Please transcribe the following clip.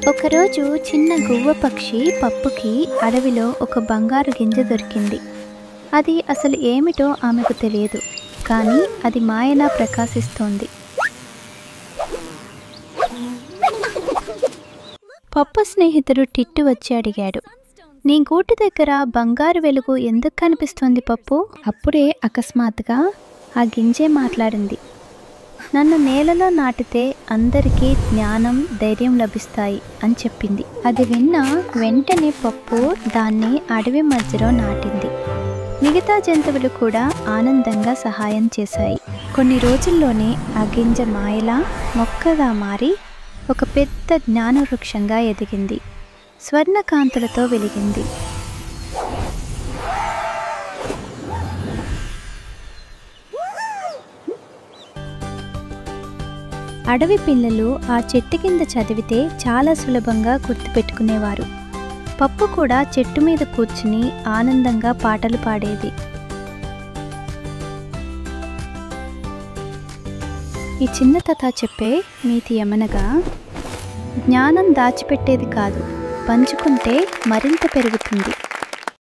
ఒకరోజు చిన్న గువ్వ పక్షి పప్పుకి అడవిలో ఒక బంగారు గింజ దొరికింది. అది అసలు ఏమిటో ఆమెకు తెలియదు, కానీ అది మాయలా ప్రకాశిస్తోంది. పప్పు స్నేహితుడు టిట్టు వచ్చి అడిగాడు, నీ గూటి దగ్గర బంగారు వెలుగు ఎందుకు కనిపిస్తోంది పప్పు? అప్పుడే అకస్మాత్తుగా ఆ గింజే మాట్లాడింది. నన్ను నేలలో నాటితే అందరికీ జ్ఞానం, ధైర్యం లభిస్తాయి అని చెప్పింది. అది విన్న వెంటనే పప్పు దాన్ని అడవి మధ్యలో నాటింది. మిగతా జంతువులు కూడా ఆనందంగా సహాయం చేశాయి. కొన్ని రోజుల్లోనే ఆ గింజ మాయలా మొక్కగా మారి ఒక పెద్ద జ్ఞానవృక్షంగా ఎదిగింది. స్వర్ణకాంతులతో వెలిగింది. అడవి పిల్లలు ఆ చెట్టు కింద చదివితే చాలా సులభంగా గుర్తుపెట్టుకునేవారు. పప్పు కూడా చెట్టు మీద కూర్చుని ఆనందంగా పాటలు పాడేది. ఈ చిన్న కథ చెప్పే నీతి ఏమనగా, జ్ఞానం దాచిపెట్టేది కాదు, పంచుకుంటే మరింత పెరుగుతుంది.